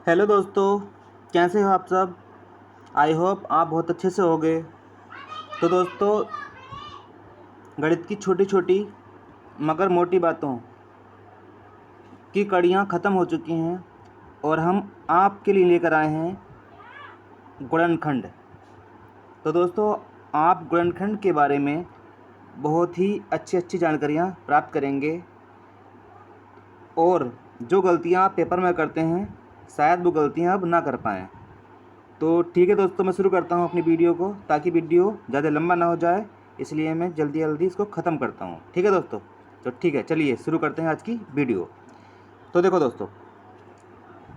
Hello दोस्तों, कैसे हो आप सब। आई होप आप बहुत अच्छे से होंगे। तो दोस्तों, गणित की छोटी छोटी मगर मोटी बातों की कड़ियाँ ख़त्म हो चुकी हैं और हम आपके लिए लेकर आए हैं गुणनखंड। तो दोस्तों, आप गुणनखंड के बारे में बहुत ही अच्छी अच्छी जानकारियाँ प्राप्त करेंगे और जो गलतियाँ आप पेपर में करते हैं शायद वो गलतियाँ अब ना कर पाएँ। तो ठीक है दोस्तों, मैं शुरू करता हूँ अपनी वीडियो को, ताकि वीडियो ज़्यादा लंबा ना हो जाए, इसलिए मैं जल्दी जल्दी इसको ख़त्म करता हूँ। ठीक है दोस्तों, तो ठीक है, चलिए शुरू करते हैं आज की वीडियो। तो देखो दोस्तों,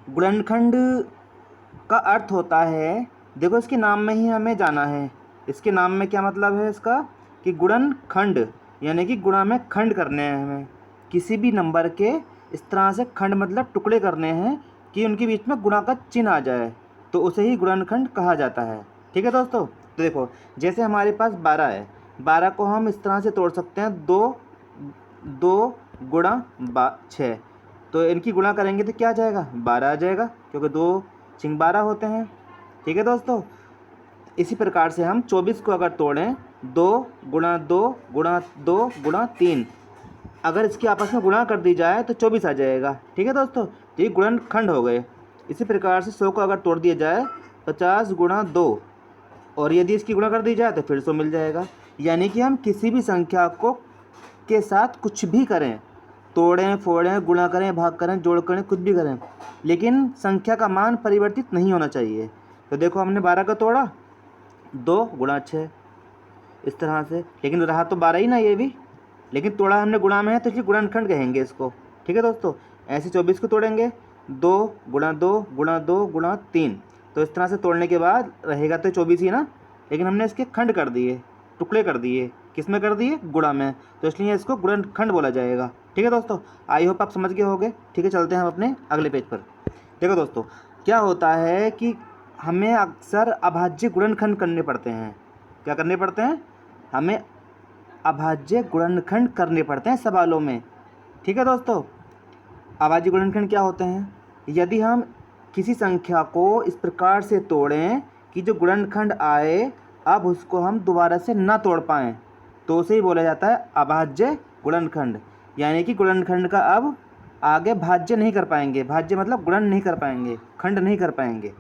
गुणनखंड का अर्थ होता है, देखो इसके नाम में ही हमें जाना है। इसके नाम में क्या मतलब है इसका, कि गुणनखंड यानी कि गुणा में खंड करने हैं हमें। किसी भी नंबर के इस तरह से खंड मतलब टुकड़े करने हैं कि उनके बीच में गुणा का चिन्ह आ जाए, तो उसे ही गुणनखंड कहा जाता है। ठीक है दोस्तों, तो देखो जैसे हमारे पास 12 है, 12 को हम इस तरह से तोड़ सकते हैं, दो दो गुणा 6। तो इनकी गुणा करेंगे तो क्या आ जाएगा, 12 आ जाएगा, क्योंकि 2 × 12 होते हैं। ठीक है दोस्तों, इसी प्रकार से हम 24 को अगर तोड़ें, 2 × 2 × 2 × 3, अगर इसकी आपस में गुणा कर दी जाए तो 24 आ जाएगा। ठीक है दोस्तों, तो ये गुणनखंड हो गए। इसी प्रकार से 100 को अगर तोड़ दिया जाए 50 × 2, और यदि इसकी गुणा कर दी जाए तो फिर 100 मिल जाएगा। यानी कि हम किसी भी संख्या को के साथ कुछ भी करें, तोड़ें फोड़ें गुणा करें भाग करें जोड़ करें कुछ भी करें, लेकिन संख्या का मान परिवर्तित नहीं होना चाहिए। तो देखो हमने 12 का तोड़ा, 2 × 6 इस तरह से, लेकिन रहा तो 12 ही ना ये भी, लेकिन तोड़ा हमने गुणा में है तो इसलिए गुणनखंड कहेंगे इसको। ठीक है दोस्तों, ऐसे 24 को तोड़ेंगे, 2 × 2 × 2 × 3, तो इस तरह से तोड़ने के बाद रहेगा तो 24 ही ना, लेकिन हमने इसके खंड कर दिए, टुकड़े कर दिए। किस में कर दिए, गुणा में, तो इसलिए इसको गुणनखंड बोला जाएगा। ठीक है दोस्तों, आई होप आप समझ गए होंगे। ठीक है, चलते हैं हम अपने अगले पेज पर। देखो दोस्तों, क्या होता है कि हमें अक्सर अभाज्य गुणनखंड करने पड़ते हैं। क्या करने पड़ते हैं, हमें अभाज्य गुणनखंड करने पड़ते हैं सवालों में। ठीक है दोस्तों, अभाज्य गुणनखंड क्या होते हैं, यदि हम किसी संख्या को इस प्रकार से तोड़ें कि जो गुणनखंड आए अब उसको हम दोबारा से ना तोड़ पाएँ, तो उसे ही बोला जाता है अभाज्य गुणनखंड। यानी कि गुणनखंड का अब आगे भाज्य नहीं कर पाएंगे, भाज्य मतलब गुणन नहीं कर पाएंगे, खंड नहीं कर पाएंगे।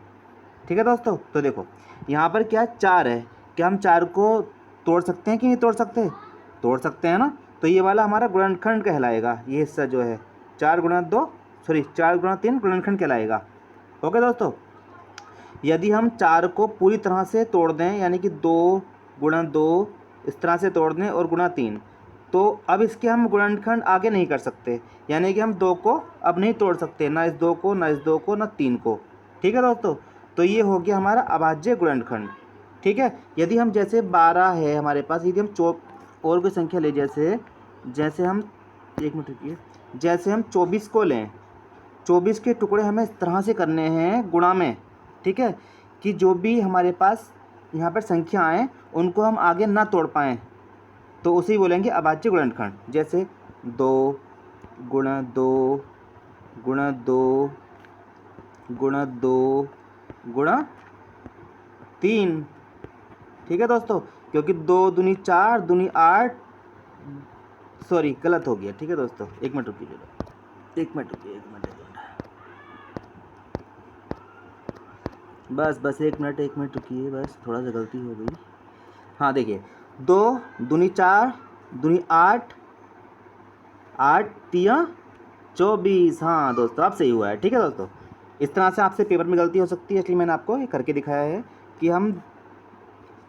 ठीक है दोस्तों, तो देखो यहाँ पर क्या 4 है, क्या हम 4 को तोड़ सकते हैं कि नहीं तोड़ सकते, तोड़ सकते हैं ना, तो ये वाला हमारा गुणनखंड कहलाएगा। ये हिस्सा जो है 4 × 3 गुणनखंड कहलाएगा। ओके दोस्तों, यदि हम 4 को पूरी तरह से तोड़ दें, यानी कि 2 × 2 इस तरह से तोड़ दें और ×3, तो अब इसके हम गुणनखंड आगे नहीं कर सकते, यानी कि हम 2 को अब नहीं तोड़ सकते, ना इस 2 को, ना इस 2 को, ना 3 को। ठीक है दोस्तों, तो ये हो गया हमारा अभाज्य गुणनखंड। ठीक है, यदि हम जैसे 12 है हमारे पास, यदि हम और कोई संख्या ले, जैसे जैसे हम एक मिनट रुकिए, जैसे हम 24 को लें, 24 के टुकड़े हमें इस तरह से करने हैं गुणा में। ठीक है, कि जो भी हमारे पास यहाँ पर संख्या आएँ उनको हम आगे ना तोड़ पाएँ, तो उसे ही बोलेंगे अभाज्य गुणनखंड। जैसे 2 × 2 × 2 × 2 × 3। ठीक है दोस्तों, क्योंकि 2 दूनी 4 दूनी 8, सॉरी गलत हो गया। ठीक है दोस्तों, एक मिनट रुकिए, एक मिनट रुकिए, एक मिनट बस एक मिनट रुकिए, बस थोड़ा सा गलती हो गई। हाँ देखिए, 2 दूनी 4 दूनी 8, 8 तिया 24। हाँ दोस्तों, आप सही हुआ है। ठीक है दोस्तों, इस तरह से आपसे पेपर में गलती हो सकती है, इसलिए मैंने आपको ये करके दिखाया है कि हम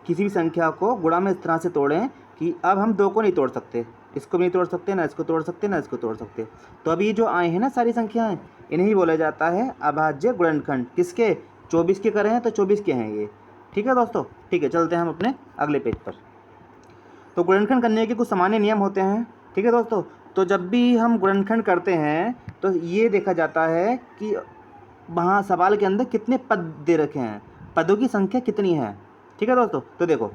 किसी भी संख्या को गुणा में इस तरह से तोड़ें कि अब हम 2 को नहीं तोड़ सकते, इसको भी नहीं तोड़ सकते, ना इसको तोड़ सकते, ना इसको तोड़ सकते। तो अब ये जो आए हैं ना सारी संख्याएं, इन्हें ही बोला जाता है अभाज्य गुणनखंड। किसके, 24 के करें हैं तो 24 के हैं ये। ठीक है दोस्तों, ठीक है, चलते हैं हम अपने अगले पेज पर। तो गुणनखंड करने के कुछ सामान्य नियम होते हैं। ठीक है दोस्तों, तो जब भी हम गुणनखंड करते हैं तो ये देखा जाता है कि वहाँ सवाल के अंदर कितने पद दे रखे हैं, पदों की संख्या कितनी है। ठीक है दोस्तों, तो देखो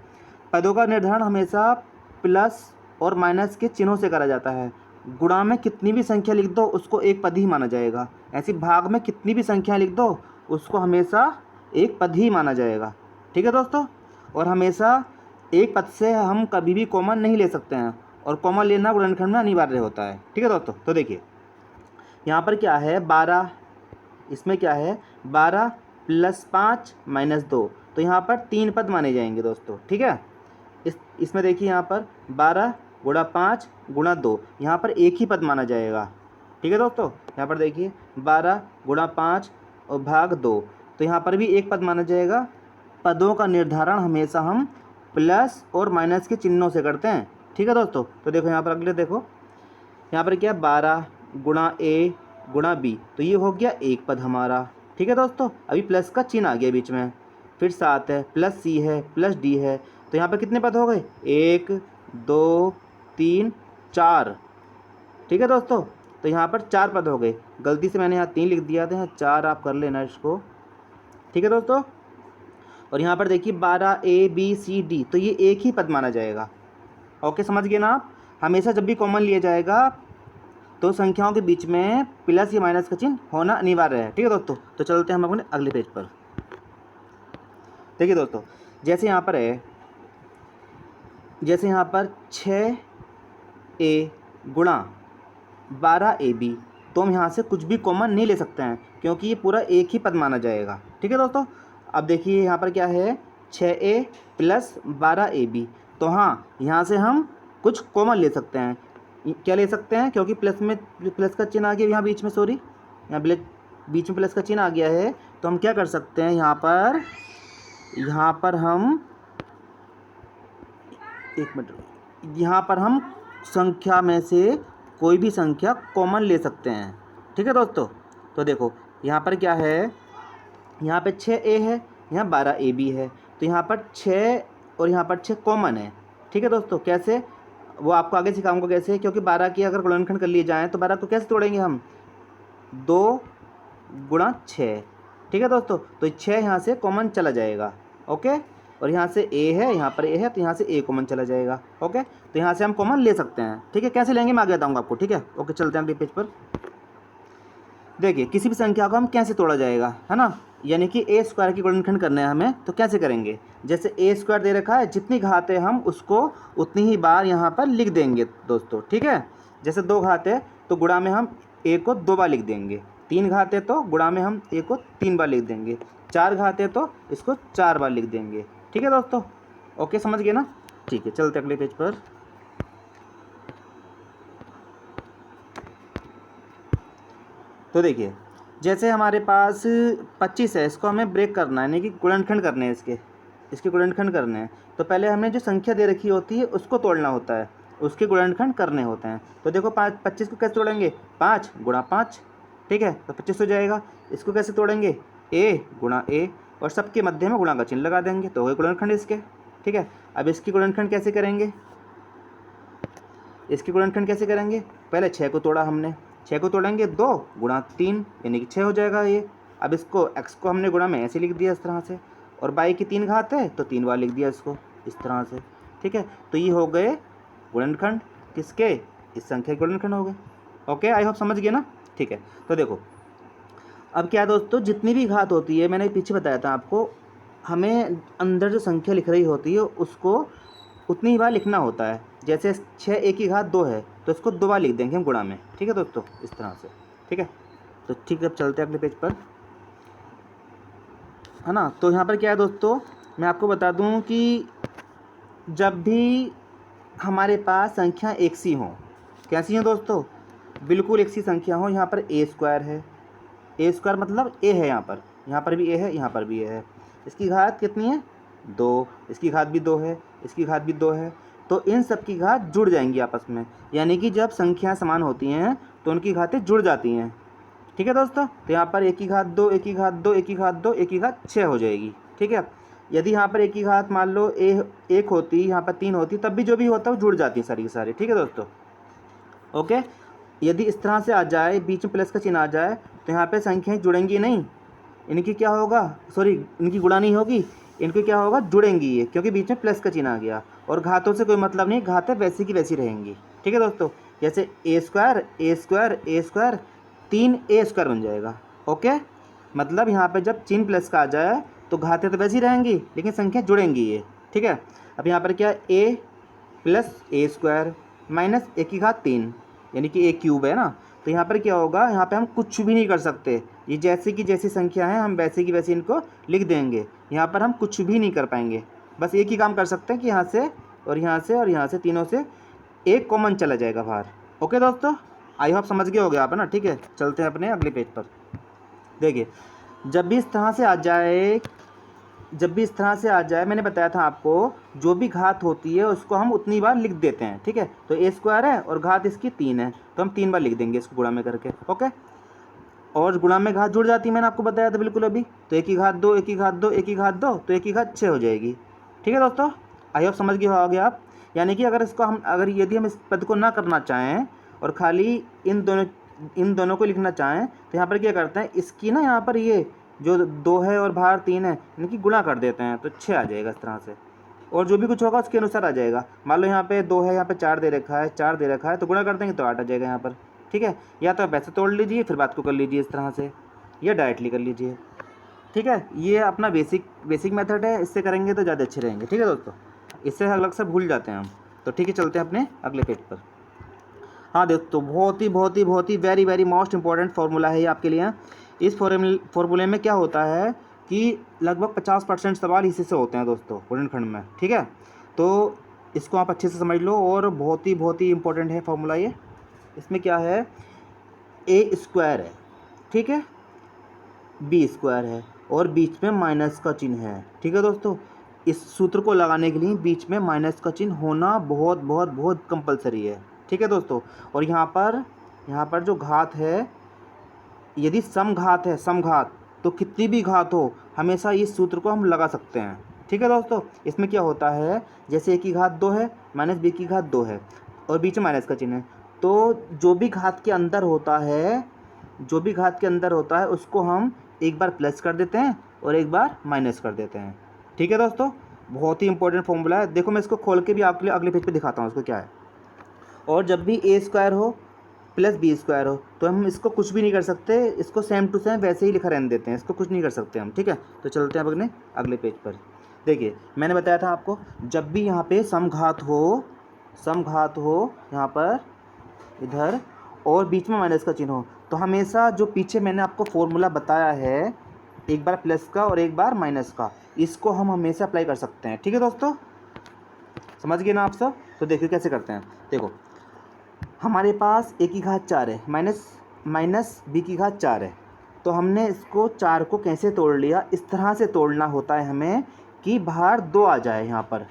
पदों का निर्धारण हमेशा प्लस और माइनस के चिन्हों से करा जाता है। गुणा में कितनी भी संख्या लिख दो उसको एक पद ही माना जाएगा। ऐसी भाग में कितनी भी संख्या लिख दो उसको हमेशा एक पद ही माना जाएगा। ठीक है दोस्तों, और हमेशा एक पद से हम कभी भी कॉमन नहीं ले सकते हैं, और कॉमन लेना गुणनखंड में अनिवार्य होता है। ठीक है दोस्तों, तो देखिए यहाँ पर क्या है 12, इसमें क्या है 12 + 5 - 2, तो यहाँ पर 3 पद माने जाएंगे दोस्तों। ठीक है, इसमें देखिए यहाँ पर 12 × 5 × 2, यहाँ पर एक ही पद माना जाएगा। ठीक है दोस्तों, यहाँ पर देखिए 12 × 5 और भाग 2, तो यहाँ पर भी एक पद माना जाएगा। पदों का निर्धारण हमेशा हम प्लस और माइनस के चिन्हों से करते हैं। ठीक है दोस्तों, तो देखो यहाँ पर अगले देखो, यहाँ पर क्या 12 × A × B, तो ये हो गया एक पद हमारा। ठीक है दोस्तों, अभी प्लस का चिन्ह आ गया बीच में, फिर 7 है, +C है, +D है, तो यहाँ पर कितने पद हो गए 1 2 3 4। ठीक है दोस्तों, तो यहाँ पर 4 पद हो गए। गलती से मैंने यहाँ 3 लिख दिया था, यहाँ 4 आप कर लेना इसको। ठीक है दोस्तों, और यहाँ पर देखिए 12 A B C D, तो ये एक ही पद माना जाएगा। ओके, समझ गए ना आप। हमेशा जब भी कॉमन लिया जाएगा तो संख्याओं के बीच में प्लस या माइनस का चिन्ह होना अनिवार्य है। ठीक है दोस्तों, तो चलते हैं हम अपने अगले पेज पर। देखिए दोस्तों, जैसे यहाँ पर है, जैसे यहाँ पर 6A × 12AB, तो हम यहाँ से कुछ भी कॉमन नहीं ले सकते हैं क्योंकि ये पूरा एक ही पद माना जाएगा। ठीक है दोस्तों, अब देखिए यहाँ पर क्या है 6A + 12AB, तो हाँ यहाँ से हम कुछ कॉमन ले सकते हैं। क्या ले सकते हैं, क्योंकि प्लस में प्लस का चिन्ह आ गया यहाँ बीच में, सॉरी यहाँ बीच में प्लस का चिन्ह आ गया है, तो हम क्या कर सकते हैं यहाँ पर हम एक मिनट, यहाँ पर हम संख्या में से कोई भी संख्या कॉमन ले सकते हैं। ठीक है दोस्तों, तो देखो यहाँ पर क्या है, यहाँ पे 6A है, यहाँ 12AB है, तो यहाँ पर 6 और यहाँ पर 6 कॉमन है। ठीक है दोस्तों, कैसे वो आपको आगे सिखाऊंगा कैसे, क्योंकि 12 की अगर गुणनखंड कर लिए जाएँ तो 12 को कैसे तोड़ेंगे हम 2 × 6। ठीक है दोस्तों, तो 6 यहाँ से कॉमन चला जाएगा। ओके, और यहाँ से A है, यहाँ पर A है, तो यहाँ से A कॉमन चला जाएगा। ओके, तो यहाँ से हम कॉमन ले सकते हैं। ठीक है, कैसे लेंगे मैं आगे बताऊँगा आपको। ठीक है, ओके, चलते हैं अगले पेज पर। देखिए किसी भी संख्या को हम कैसे तोड़ा जाएगा, है ना, यानी कि A² की गुणनखंड करना है हमें, तो कैसे करेंगे। जैसे A² दे रखा है, जितनी घात है हम उसको उतनी ही बार यहाँ पर लिख देंगे दोस्तों। ठीक है, जैसे 2 घात है तो गुणा में हम A को 2 बार लिख देंगे, 3 घात है तो गुणा में हम A को 3 बार लिख देंगे, 4 घात है तो इसको 4 बार लिख देंगे। ठीक है दोस्तों, ओके, समझ गए ना। ठीक है, चलते अगले पेज पर। तो देखिए जैसे हमारे पास 25 है, इसको हमें ब्रेक करना है, यानी कि गुणनखंड करने हैं, इसके गुणनखंड करने हैं। तो पहले हमें जो संख्या दे रखी होती है उसको तोड़ना होता है, उसके गुणनखंड करने होते हैं। तो देखो 25 को कैसे तोड़ेंगे, 5 × 5। ठीक है, तो 25 हो जाएगा। इसको कैसे तोड़ेंगे, A × A, और सबके मध्य में गुणा का चिन्ह लगा देंगे, तो हो गए गुणनखंड इसके। ठीक है, अब इसकी गुणनखंड कैसे करेंगे, इसकी गुणनखंड कैसे करेंगे, पहले 6 को तोड़ा हमने, 6 को तोड़ेंगे 2 × 3, यानी कि 6 हो जाएगा ये। अब इसको x को हमने गुणा में ऐसे लिख दिया इस तरह से, और y की 3 घात है तो 3 बार लिख दिया इसको इस तरह से। ठीक है, तो ये हो गए गुणनखंड किसके, इस संख्या के गुणनखंड हो गए। ओके, आई होप समझ गए ना। ठीक है, तो देखो अब क्या दोस्तों, जितनी भी घात होती है, मैंने पीछे बताया था आपको, हमें अंदर जो संख्या लिख रही होती है उसको उतनी ही बार लिखना होता है। जैसे 6A की घात 2 है तो इसको 2 बार लिख देंगे हम गुणा में। ठीक है दोस्तों, इस तरह से। ठीक है, तो ठीक है, अब चलते हैं अगले पेज पर, है ना। तो यहाँ पर क्या है दोस्तों, मैं आपको बता दूँ कि जब भी हमारे पास संख्या एक सी हो, कैसी हो दोस्तों, बिल्कुल एक सी संख्या हो। यहाँ पर A² है, A² मतलब A है, यहाँ पर भी A है, यहाँ पर भी A है। इसकी घात कितनी है 2, इसकी घात भी 2 है, इसकी घात भी 2 है, तो इन सब की घात जुड़ जाएंगी आपस में, यानी कि जब संख्याएं समान होती हैं तो उनकी घातें जुड़ जाती हैं। ठीक है दोस्तों, तो यहाँ पर 1 की घात 2, 1 की घात 2, 1 की घात 2, 1 की घात 6 हो जाएगी। ठीक है, यदि यहाँ पर 1 की घात मान लो 1 होती, यहाँ पर 3 होती, तब भी जो भी होता है वो जुड़ जाती है सारी की सारी। ठीक है दोस्तों, ओके। यदि इस तरह से आ जाए, बीच में प्लस का चिन्ह आ जाए, तो यहाँ पर संख्याएँ जुड़ेंगी नहीं, इनकी क्या होगा, सॉरी इनकी गुणा नहीं होगी, इनकी क्या होगा, जुड़ेंगी ये, क्योंकि बीच में प्लस का चिन्ह आ गया। और घातों से कोई मतलब नहीं, घातें वैसी की वैसी रहेंगी। ठीक है दोस्तों, जैसे ए स्क्वायर ए स्क्वायर ए स्क्वायर 3a² बन जाएगा। ओके, मतलब यहाँ पे जब चिन्ह प्लस का आ जाए तो घातें तो वैसी ही रहेंगी लेकिन संख्या जुड़ेंगी ये। ठीक है, अब यहाँ पर क्या है, a plus a² minus a⁻³ यानी कि a³ है ना। तो यहाँ पर क्या होगा, यहाँ पे हम कुछ भी नहीं कर सकते, ये जैसे की जैसी संख्या है हम वैसे की वैसे इनको लिख देंगे। यहाँ पर हम कुछ भी नहीं कर पाएंगे, बस एक ही काम कर सकते हैं कि यहाँ से और यहाँ से और यहाँ से तीनों से एक कॉमन चला जाएगा बाहर। ओके दोस्तों, आई होप समझ गए होगे आप, है ना। ठीक है, चलते हैं अपने अगले पेज पर। देखिए, जब भी इस तरह से आ जाए मैंने बताया था आपको, जो भी घात होती है उसको हम उतनी बार लिख देते हैं। ठीक है, तो a² है और घात इसकी 3 है तो हम 3 बार लिख देंगे इसको गुणा में करके। ओके, और गुणा में घात जुड़ जाती है, मैंने आपको बताया था बिल्कुल अभी। तो 1⁻2 1⁻2 1⁻2 तो 1⁻6 हो जाएगी। ठीक है दोस्तों, आई होप समझ गए होगे आप। यानी कि यदि हम इस पद को ना करना चाहें और खाली इन दोनों को लिखना चाहें तो यहाँ पर क्या करते हैं, इसकी ना यहाँ पर ये जो 2 है और बाहर 3 है इनकी गुणा कर देते हैं तो 6 आ जाएगा इस तरह से, और जो भी कुछ होगा उसके अनुसार आ जाएगा। मान लो यहाँ पे 2 है, यहाँ पे 4 दे रखा है, 4 दे रखा है तो गुणा कर देंगे तो 8 आ जाएगा यहाँ पर। ठीक है, या तो आप ऐसे तोड़ लीजिए फिर बात को कर लीजिए इस तरह से, या डायरेक्टली कर लीजिए। ठीक है, ये अपना बेसिक मेथड है, इससे करेंगे तो ज़्यादा अच्छे रहेंगे। ठीक है दोस्तों, इससे अलग से भूल जाते हैं हम। तो ठीक है, चलते हैं अपने अगले पेज पर। हाँ दोस्तों, बहुत ही वेरी मोस्ट इंपॉर्टेंट फार्मूला है ये आपके लिए। इस फार्मूले में क्या होता है कि लगभग 50% सवाल इसी से होते हैं दोस्तों गुणनखंड में। ठीक है, तो इसको आप अच्छे से समझ लो, और बहुत ही इंपॉर्टेंट है फार्मूला ये। इसमें क्या है, a² है, ठीक है, b² है और बीच में माइनस का चिन्ह है। ठीक है दोस्तों, इस सूत्र को लगाने के लिए बीच में माइनस का चिन्ह होना बहुत कंपलसरी है। ठीक है दोस्तों, और यहाँ पर जो घात है, यदि समघात है, समघात तो कितनी भी घात हो हमेशा इस सूत्र को हम लगा सकते हैं। ठीक है दोस्तों, इसमें क्या होता है, जैसे a⁻2 है माइनस b⁻2 है और बीच में माइनस का चिन्ह है, तो जो भी घात के अंदर होता है उसको हम एक बार प्लस कर देते हैं और एक बार माइनस कर देते हैं। ठीक है दोस्तों, बहुत ही इंपॉर्टेंट फॉर्मूला है। देखो मैं इसको खोल के भी आपके लिए अगले पेज पे दिखाता हूँ इसको क्या है। और जब भी a² हो प्लस b² हो तो हम इसको कुछ भी नहीं कर सकते, इसको सेम टू सेम वैसे ही लिखा रहने देते हैं, इसको कुछ नहीं कर सकते हम। ठीक है, तो चलते हैं अपने अगले पेज पर। देखिए, मैंने बताया था आपको, जब भी यहाँ पे समघात हो यहाँ पर इधर और बीच में माइनस का चिन्ह हो तो हमेशा जो पीछे मैंने आपको फॉर्मूला बताया है, एक बार प्लस का और एक बार माइनस का, इसको हम हमेशा अप्लाई कर सकते हैं। ठीक है दोस्तों, समझ गए ना आप सब। तो देखिए कैसे करते हैं। देखो, हमारे पास a⁻4 है माइनस b⁻4 है, तो हमने इसको 4 को कैसे तोड़ लिया, इस तरह से तोड़ना होता है हमें कि बाहर 2 आ जाए, यहाँ पर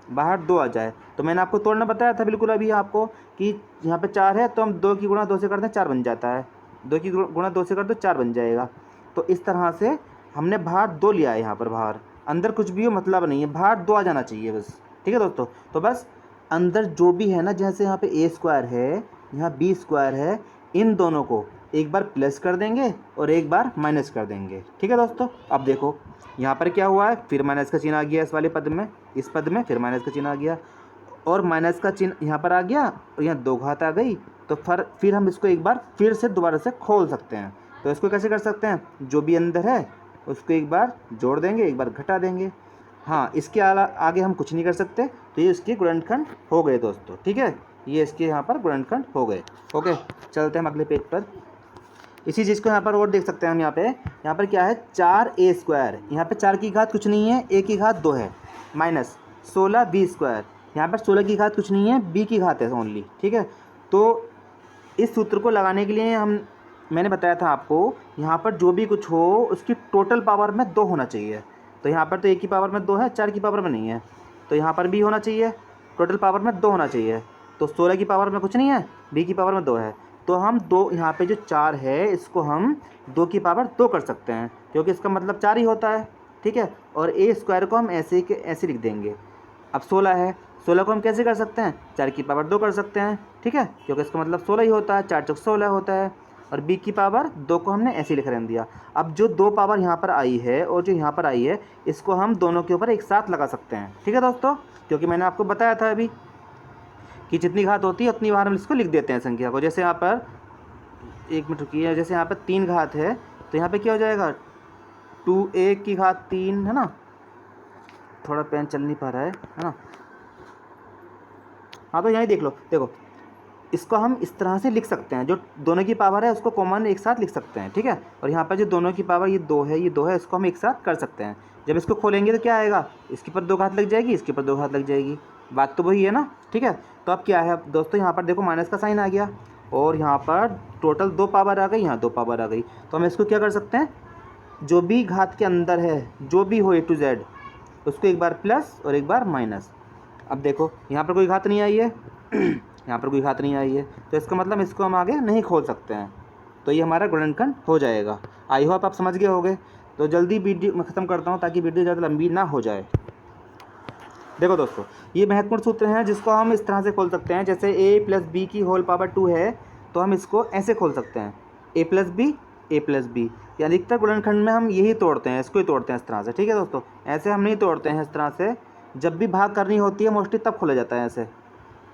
बाहर 2 आ जाए। तो मैंने आपको तोड़ना बताया था बिल्कुल अभी आपको कि यहाँ पे 4 है तो हम 2 की गुणा 2 से करते हैं 4 बन जाता है, 2 की गुणा 2 से कर दो 4 बन जाएगा। तो इस तरह से हमने बाहर 2 लिया है, यहाँ पर बाहर, अंदर कुछ भी हो मतलब नहीं है, बाहर 2 आ जाना चाहिए बस। ठीक है दोस्तों, तो बस अंदर जो भी है ना, जैसे यहाँ पे a² है, यहाँ b² है, इन दोनों को एक बार प्लस कर देंगे और एक बार माइनस कर देंगे। ठीक है दोस्तों, अब देखो यहाँ पर क्या हुआ है, फिर माइनस का चिन्ह आ गया इस वाले पद में, इस पद में फिर माइनस का चिन्ह आ गया और माइनस का चिन्ह यहाँ पर आ गया और यहाँ 2 घात आ गई। तो फिर हम इसको एक बार फिर से दोबारा से खोल सकते हैं। तो इसको कैसे कर सकते हैं, जो भी अंदर है उसको एक बार जोड़ देंगे, एक बार घटा देंगे। हाँ, इसके आगे हम कुछ नहीं कर सकते, तो ये इसके गुणनखंड हो गए दोस्तों। ठीक है, ये इसके यहाँ पर गुणनखंड हो गए। ओके, चलते हैं हम अगले पेज पर। इसी चीज़ को यहाँ पर और देख सकते हैं हम। यहाँ पर क्या है, 4a², यहाँ पे 4 की घात कुछ नहीं है, a⁻2 है माइनस 16b², यहाँ पर 16 की घात कुछ नहीं है, b की घात है ओनली। ठीक है, तो इस सूत्र को लगाने के लिए मैंने बताया था आपको, यहाँ पर जो भी कुछ हो उसकी टोटल पावर में 2 होना चाहिए। तो यहाँ पर तो 1 की पावर में 2 है, 4 की पावर में नहीं है, तो यहाँ पर भी होना चाहिए, टोटल पावर में 2 होना चाहिए। तो 16 की पावर में कुछ नहीं है, b की पावर में 2 है, तो हम 2 यहाँ पे जो 4 है इसको हम 2 की पावर 2 कर सकते हैं, क्योंकि इसका मतलब 4 ही होता है। ठीक है, और a² को हम ऐसे लिख देंगे। अब 16 है, 16 को हम कैसे कर सकते हैं, 4 की पावर 2 कर सकते हैं। ठीक है, क्योंकि इसका मतलब 16 ही होता है, 4 चौक 16 होता है, और b की पावर 2 को हमने ऐसे लिख रहने दिया। अब जो 2 पावर यहाँ पर आई है और जो यहाँ पर आई है, इसको हम दोनों के ऊपर एक साथ लगा सकते हैं। ठीक है दोस्तों, क्योंकि मैंने आपको बताया था अभी कि जितनी घात होती है उतनी बार हम इसको लिख देते हैं संख्या को। जैसे यहाँ पर 1 मिनट रुकिए, जैसे यहाँ पर 3 घात है तो यहाँ पे क्या हो जाएगा 2a की घात 3, है ना। थोड़ा पेन चल नहीं पा रहा है ना। हाँ तो यहीं देख लो, देखो इसको हम इस तरह से लिख सकते हैं, जो दोनों की पावर है उसको कॉमन एक साथ लिख सकते हैं, ठीक है। और यहाँ पर जो दोनों की पावर ये 2 है, ये 2 है, इसको हम एक साथ कर सकते हैं। जब इसको खोलेंगे तो क्या आएगा, इसके ऊपर 2 घात लग जाएगी, इसके ऊपर 2 घात लग जाएगी, बात तो वही है ना, ठीक है। तो अब क्या है दोस्तों, यहाँ पर देखो माइनस का साइन आ गया और यहाँ पर टोटल 2 पावर आ गई, यहाँ 2 पावर आ गई। तो हम इसको क्या कर सकते हैं, जो भी घात के अंदर है, जो भी हो A to Z, उसको एक बार प्लस और एक बार माइनस। अब देखो यहाँ पर कोई घात नहीं आई है यहाँ पर कोई घात नहीं आई है, तो इसका मतलब इसको हम आगे नहीं खोल सकते हैं, तो ये हमारा गुणनखंड हो जाएगा। आई होप आप समझ गए होंगे। तो जल्दी वीडियो मैं ख़त्म करता हूँ ताकि वीडियो ज़्यादा लंबी ना हो जाए। देखो दोस्तों, ये महत्वपूर्ण सूत्र हैं जिसको हम इस तरह से खोल सकते हैं। जैसे a + b की होल पावर 2 है तो हम इसको ऐसे खोल सकते हैं, a + b। या अधिकतर गुणनखंड में हम यही तोड़ते हैं, इसको ही तोड़ते हैं इस तरह से, ठीक है दोस्तों। ऐसे हम नहीं तोड़ते हैं इस तरह से। जब भी भाग करनी होती है मोस्टली तब खोला जाता है। ऐसे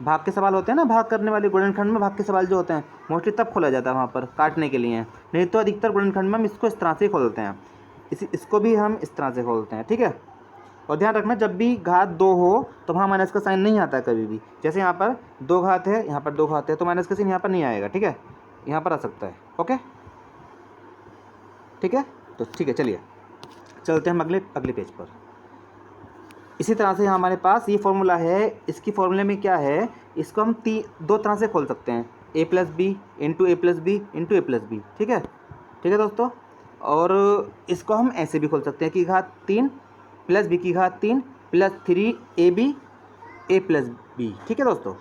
भाग के सवाल होते हैं ना, भाग करने वाले गुणनखंड में भाग के सवाल जो होते हैं मोस्टली तब खोला जाता है वहाँ पर काटने के लिए, नहीं तो अधिकतर गुणनखंड में हम इसको इस तरह से खोलते हैं। इसको भी हम इस तरह से खोलते हैं, ठीक है। और ध्यान रखना जब भी घात 2 हो तो वहाँ माइनस का साइन नहीं आता है कभी भी। जैसे यहाँ पर 2 घात है, यहाँ पर 2 घात है, तो माइनस का साइन यहाँ पर नहीं आएगा, ठीक है, यहाँ पर आ सकता है। ओके ठीक है, तो ठीक है, चलिए चलते हैं हम अगले पेज पर। इसी तरह से हमारे पास ये फॉर्मूला है। इसकी फॉर्मूले में क्या है, इसको हम 2 तरह से खोल सकते हैं, a + b into a + b into a + b, ठीक है दोस्तों। और इसको हम ऐसे भी खोल सकते हैं कि घात 3 + b की घात 3 + 3ab a + b, ठीक है दोस्तों।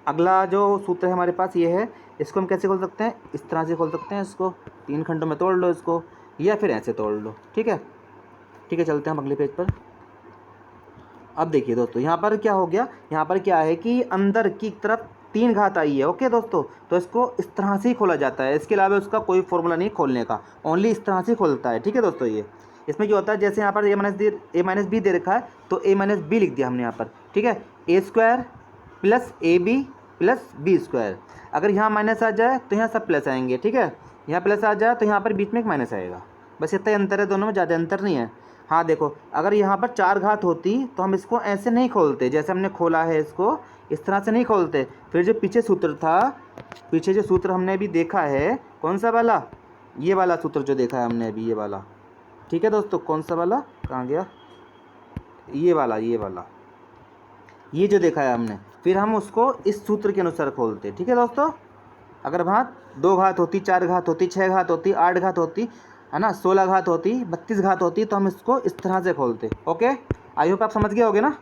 अगला जो सूत्र है हमारे पास ये है, इसको हम कैसे खोल सकते हैं, इस तरह से खोल सकते हैं। इसको 3 खंडों में तोड़ लो इसको, या फिर ऐसे तोड़ लो, ठीक है। चलते हैं हम अगले पेज पर। अब देखिए दोस्तों, यहाँ पर क्या हो गया, यहाँ पर क्या है कि अंदर की तरफ 3 घात आई है। ओके दोस्तों, तो इसको इस तरह से ही खोला जाता है, इसके अलावा उसका कोई फॉर्मूला नहीं खोलने का, ओनली इस तरह से खोलता है, ठीक है दोस्तों। ये इसमें क्या होता है, जैसे यहाँ पर a - b दे रखा है तो a - b लिख दिया हमने यहाँ पर, ठीक है। a² + ab + b²। अगर यहाँ माइनस आ जाए तो यहाँ सब प्लस आएंगे, ठीक है। यहाँ प्लस आ जाए तो यहाँ पर बीच में एक माइनस आएगा, बस इतना ही अंतर है दोनों में, ज़्यादा अंतर नहीं है। हाँ देखो, अगर यहाँ पर 4 घात होती तो हम इसको ऐसे नहीं खोलते, जैसे हमने खोला है इसको इस तरह से नहीं खोलते। फिर जो पीछे सूत्र था, पीछे जो सूत्र हमने अभी देखा है, कौन सा वाला, ये वाला सूत्र जो देखा है हमने अभी, ये वाला, ठीक है दोस्तों। कौन सा वाला, कहाँ गया, ये वाला ये जो देखा है हमने, फिर हम उसको इस सूत्र के अनुसार खोलते, ठीक है दोस्तों। अगर वहाँ 2 घात होती, 4 घात होती, 6 घात होती, 8 घात होती, है ना, 16 घात होती, 32 घात होती, तो हम इसको इस तरह से खोलते। ओके, आई होप आप समझ गए होगे ना,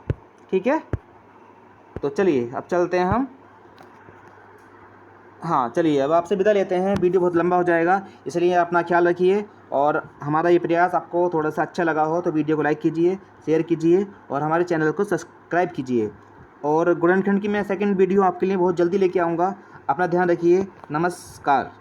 ठीक है। तो चलिए अब चलते हैं हम, हाँ चलिए अब आपसे विदा लेते हैं, वीडियो बहुत लंबा हो जाएगा, इसलिए अपना ख्याल रखिए। और हमारा ये प्रयास आपको थोड़ा सा अच्छा लगा हो तो वीडियो को लाइक कीजिए, शेयर कीजिए और हमारे चैनल को सब्सक्राइब कीजिए। और गुणनखंड की मैं सेकंड वीडियो आपके लिए बहुत जल्दी लेके आऊँगा। अपना ध्यान रखिए, नमस्कार।